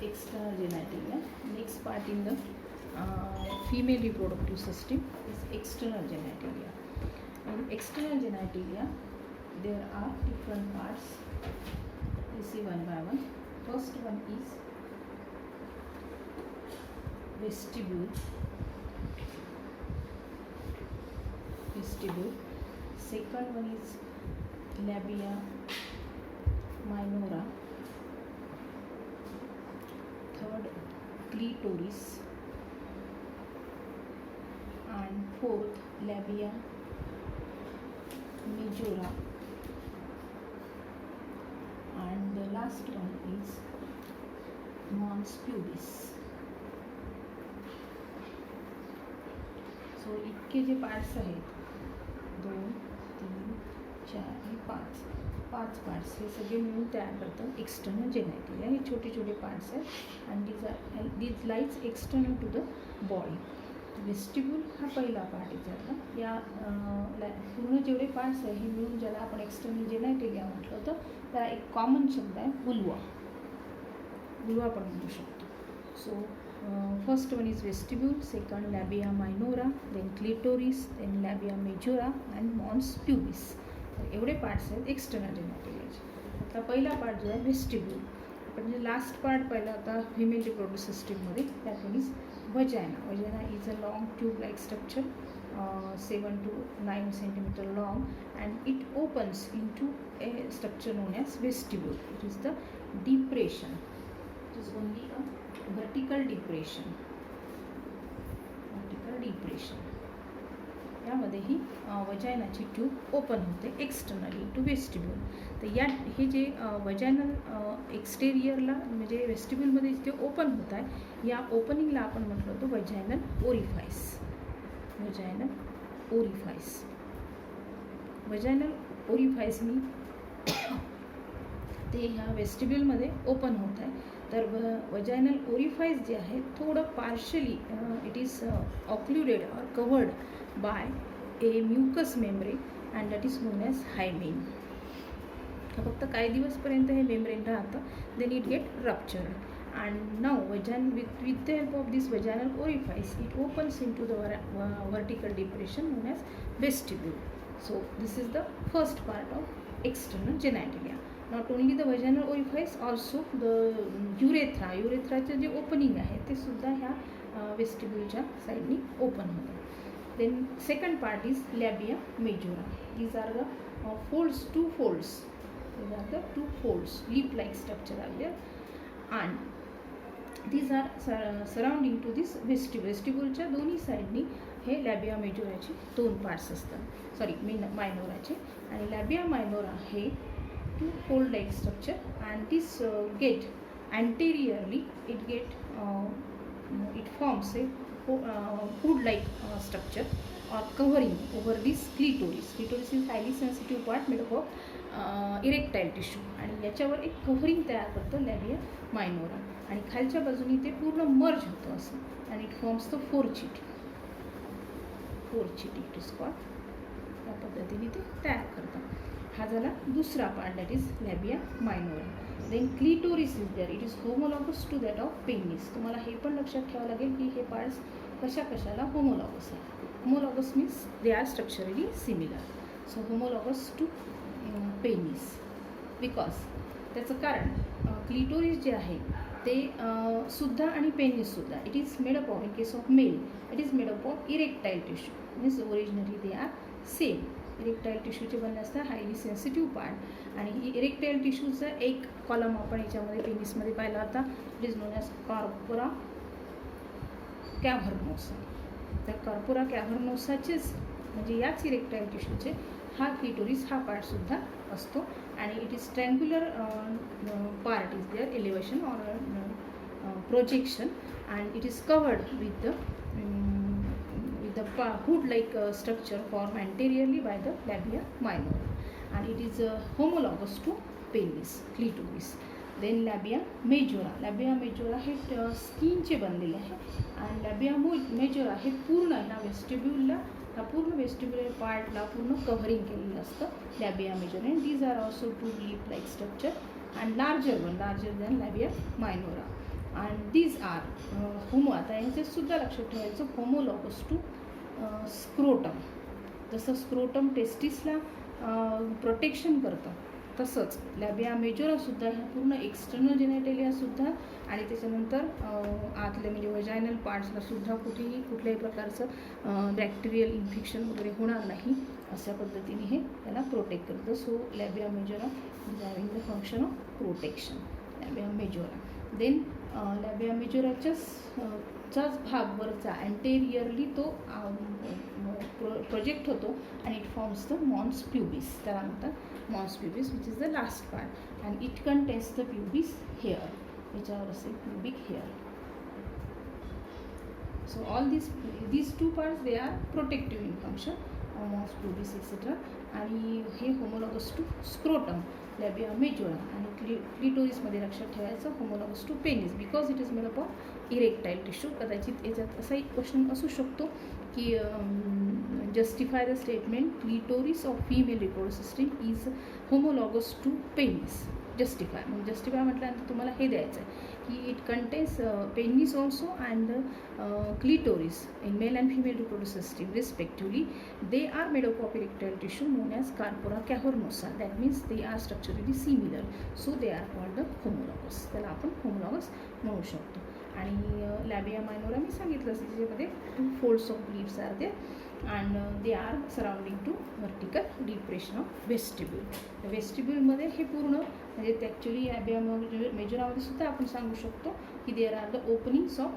external genitalia. Next part in the female reproductive system is external genitalia. In external genitalia, there are different parts. You see one by one. First one is vestibule. Second one is labia minora. Third, clitoris. And fourth, labia majora. And the last one is mons pubis. So इतके जे parts आहेत 2, 3, 4 आणि 5 parts हे सगळे मिळून तयार करतात external जेनायटिलिया. हे छोटे छोटे पार्ट्स आहेत आणि these lies external to the body. Vestibule हा पहिला पार्ट आहे त्यातला. या पूर्ण जेवढे पार्ट्स आहे हे मिळून ज्याला आपण एक्सटर्नल जेनायटिलिया म्हटलं होतं त्याला एक कॉमन शब्द आहे वुल्वा पण म्हणू शकतो. So first one is vestibule, second labia minora, then clitoris, then labia majora and mons pubis. एवढे पार्ट्स आहेत एक्सटर्नल जेनायटिलियाचे. आता पहिला पार्ट जो आहे वेस्टिब्यूल. आपण जे लास्ट पार्ट पाहिला होता फिमेल रिप्रोडक्टिव्ह सिस्टीममध्ये that means वजायना is a long tube like structure 7 to 9 centimeter long and it opens into a structure known as vestibule. It is the depression. It is only a vertical depression. यामध्ये ही वजायनाची tube open होते externally to vestibule. तर हे जे vaginal एक्सटेरियरला म्हणजे वेस्टिब्यूलमध्ये जे open होत आहे या ओपनिंगला आपण म्हटलं होतं वजायनल ओरिफाईसनी ते ह्या वेस्टिब्यूलमध्ये ओपन होत आहे. तर वजायनल ओरिफाईस जे आहे थोडं पार्शली इट इज ऑक्लुडेड और covered by a mucus membrane and that is known as hymen. फक्त काही दिवसपर्यंत हे मेम्ब्रेन राहतं, then it get ruptured and now with the help of this vaginal orifice it opens into the vertical depression known as vestibule. So this is the first part of external genitalia. Not only the vaginal orifice also the युरेथ्राचं जे opening आहे ते सुद्धा ह्या वेस्टिब्यूलच्या साईडनी open होतं. Then second part is labia majora. These are the two folds. These are the 2 folds, leaf-like structure are there, and these are surrounding to this vestibule. Vestibule दोन्ही साईडनी हे लॅबिया मेजोराचे 2 पार्ट्स असतात, मायनोराचे. आणि लॅबिया मायनोरा हे 2 fold like structure and this get anteriorly it forms a hood like structure or covering over this clitoris. Clitoris is highly sensitive part made up of erectile tissue आणि याच्यावर एक covering तयार करतं लॅबिया मायनोरा आणि खालच्या बाजूनी ते पूर्ण मर्ज होतं असं आणि it forms the fourchette it is called. या पद्धतीने ते तयार करतात. हा झाला दुसरा part that is labia minora. Then clitoris is there. It is homologous to that of penis. तुम्हाला हे पण लक्षात ठेवावं लागेल की हे पार्ट्स कशाला होमोलॉगस आहे. Homologous means they are structurally similar. So homologous to penis because त्याचं कारण क्लिटोरिस जे आहे ते सुद्धा आणि पेनिससुद्धा it is made up of in case of male it is made up of erectile tissue means originally they are same. Erectile टिश्यूचे बनले असतात हायली सेन्सिटिव्ह पार्ट आणि इरेक्टाईल टिश्यूचा एक कॉलम आपण याच्यामध्ये पेनिसमध्ये पाहिला होता. It is known as corpora cavernosa. तर कॉर्पोरा कॅव्हर्नोसाचेच म्हणजे याच इरेक्टाईल टिश्यूचे हा क्लिटोरिस हा पार्टसुद्धा असतो आणि it is triangular part is there elevation or projection and it is covered with the hood-like structure formed anteriorly by the labia minora and it is homologous to penis, clitoris. Then labia majora हे स्किनचे बनलेले आहे आणि labia majora हे पूर्ण ह्या वेस्टिब्यूलला हा पूर्ण vestibular पार्टला पूर्ण कव्हरिंग केलेलं असतं labia majora and these are also 2 leaf-like structure and larger than labia minora. And these are homo, आता ह्याच्यात सुद्धा लक्षात ठेवायचं, होमोलॉगस टू स्क्रोटम. जसं स्क्रोटम टेस्टिसला प्रोटेक्शन करतं, तसंच लॅबिया मेजोरासुद्धा ह्या पूर्ण एक्सटर्नल जेनेटेलियासुद्धा आणि त्याच्यानंतर आतले म्हणजे वजायनल पार्ट्सलासुद्धा कुठल्याही प्रकारचं बॅक्टेरियल इन्फेक्शन वगैरे होणार नाही, अशा पद्धतीने हे त्याला प्रोटेक्ट करतं. So labia majora is having the function of protection, labia majora. Then labia मेजोराचाच भाग वरचा अँटेरियरली तो प्रोजेक्ट होतो आणि it forms the mons pubis, त्याला म्हणतात mons pubis, which is the last part, and it contains the pubis hair, याच्यावर असेल pubic hair. So all these two parts they are protective in function, mons pubis etcetera. आणि हे homologous to scrotum, labia majora. आणि क्लिटोरिसमध्ये लक्षात ठेवायचं homologous to penis, because it is made up of erectile tissue. कदाचित याच्यात असाही question असू शकतो की justify the statement clitoris of female reproductive system is homologous to penis. Justify म्हणजे जस्टिफाय म्हटल्यानंतर तुम्हाला हे द्यायचं आहे की it contains penis also and clitoris in male and female reproductive system respectively. They are made up of erectile tissue known as corpora cavernosa. That means they are structurally similar, so they are called the homologous. त्याला आपण homologous म्हणू शकतो. आणि लॅबिया मायनोरा मी सांगितलं त्याच्यामध्ये 2 folds of leaves are there and they are surrounding to vertical depression of vestibule. वेस्टिब्यूलमध्ये हे पूर्ण म्हणजे ॲक्च्युली लॅबिया मेजोरामध्ये सुद्धा आपण सांगू शकतो की there are the openings of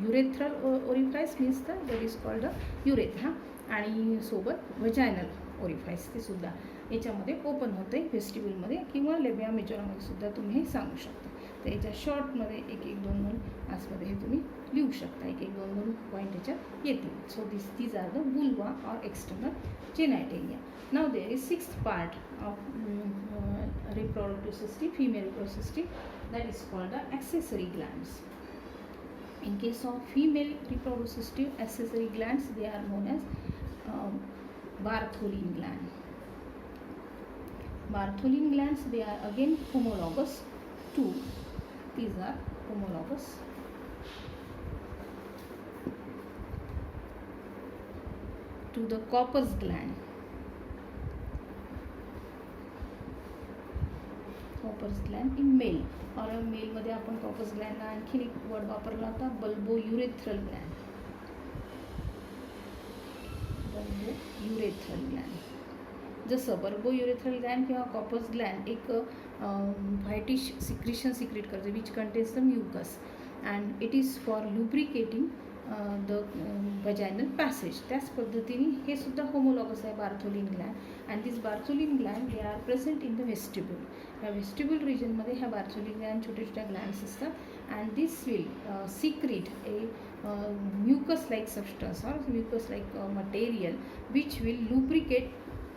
urethral orifice, means the that is called the urethra, आणि सोबत वजायनल ओरिफाईस ते सुद्धा याच्यामध्ये ओपन होते वेस्टिब्यूलमध्ये, किंवा लॅबिया मेजोरामध्ये सुद्धा तुम्ही हे सांगू शकता. तर याच्या शॉर्टमध्ये 1-2 आसमध्ये हे तुम्ही लिहू शकता, 1-2 पॉईंट याच्यात येतील. So these are the vulva or external genitalia. Now there is 6th part of reproductive system, female reproductive system, that is called the accessory glands. In case of female reproductive system, accessory glands, they are known as Bartholin gland. Bartholin glands, they are again homologous to, these are homologous to the corpus gland. Corpus gland in male, और mail मध्ये आपण corpus gland ला आणखी एक word वापरला होता, bulbourethral gland. bulbourethral gland. जसं bulbourethral gland किंवा corpus gland एक व्हाइटिश सिक्रिशन सिक्रेट करते which contains the mucus and it is for lubricating the vaginal passage. त्याच पद्धतीने हे सुद्धा होमोलॉगस आहे Bartholin gland, and this Bartholin gland they are present in the vestibule. ह्या vestibule रिजनमध्ये ह्या बार्थोलिन ग्लॅन्ड छोट्या छोट्या ग्लॅन्ड्स असतात, and this will secrete a mucus like substance or mucus like material which will lubricate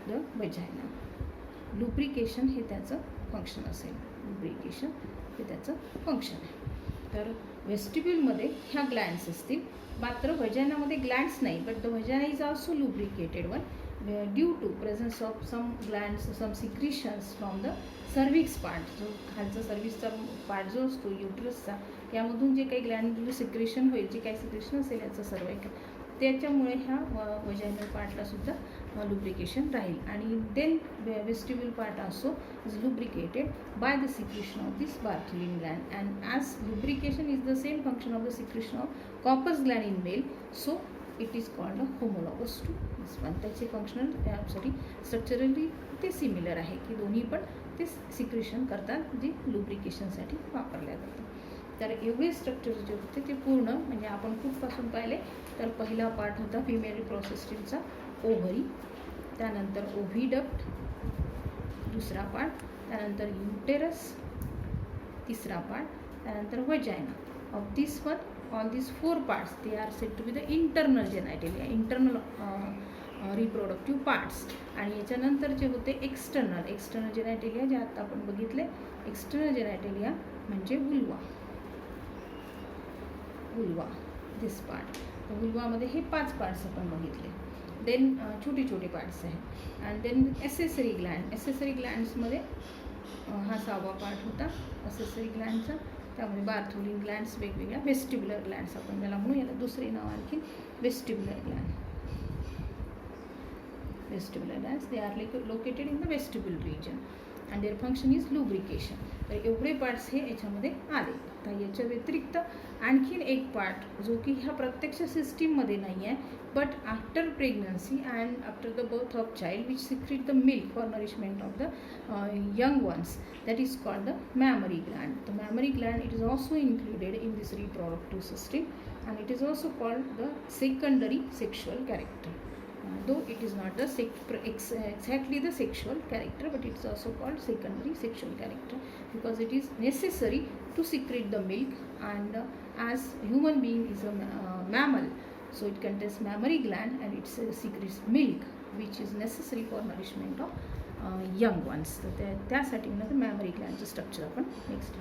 the vagina. Lubrication हे त्याचं function असेल, lubrication हे त्याचं फंक्शन आहे. तर वेस्टिब्यूलमध्ये ह्या ग्लँड्स असतील, मात्र वजानामध्ये ग्लँड्स नाही, but the vagina is also lubricated one due to presence of some glands, some secretions from the cervix part. जो खालचा सर्विसचा पार्ट जो असतो युट्रसचा, यामधून जे काही ग्लँड सिक्रेशन होईल, जे काही सिक्रेशन असेल याचं सर्वाइकल, त्याच्यामुळे ह्या वजायनल पार्टलासुद्धा लुब्रिकेशन राहील. आणि then vestibule part also is lubricated by the secretion of this Bartholin gland, and as lubrication is the same function of the secretion of corpus gland in male, so it is called a homologous to this one. त्याचे functional structurally ते similar आहे की दोन्ही पण ते secretion करतात जे लुब्रिकेशनसाठी वापरल्या जातात. तर एवढे स्ट्रक्चर जे होते ते पूर्ण म्हणजे आपण कुठपासून पाहिले तर पहिला पार्ट होता फिमेल रिप्रोडक्टिव्ह सिस्टीमचा ओव्हरी, त्यानंतर ओव्हिडक्ट दुसरा पार्ट, त्यानंतर युटेरस तिसरा पार्ट, त्यानंतर vagina. Of this one all this 4 parts they are said to be the internal genitalia, internal reproductive parts. आणि याच्यानंतर जे होते एक्सटर्नल जेनायटेलिया जे आता आपण बघितले. एक्सटर्नल जेनायटेलिया म्हणजे वुल्वा दिस पार्ट. वुल्वामध्ये हे 5 पार्ट्स आपण बघितले. देन छोटे छोटे पार्ट्स आहेत. And then accessory gland. Accessory ग्लँड्समध्ये हा 6वा पार्ट होता असेसरी ग्लँडचा. त्यामध्ये बार्थोलिन ग्लँड्स, वेगवेगळ्या वेस्टिब्युलर ग्लँड्स आपण त्याला म्हणू. याला दुसरे नाव आणखी vestibular gland. Vestibular glands they are located in the vestibule region and their function is lubrication. तर एवढे पार्ट्स हे याच्यामध्ये आले. तर याच्या व्यतिरिक्त आणखीन एक पार्ट जो की ह्या प्रत्यक्ष सिस्टीममध्ये नाही आहे, but after pregnancy and after the birth of child which secrete the milk for nourishment of the young ones, that is called the mammary gland. The mammary gland, it is also included in this reproductive system and it is also called the secondary sexual character. Though it is not the exactly the sexual character, but it is also called secondary sexual character because it is necessary to secrete the milk, and as human being is a mammal, so it contains mammary gland and it secretes milk which is necessary for nourishment of young ones. तर त्यासाठी म्हणून mammary ग्लँडचं structure आपण next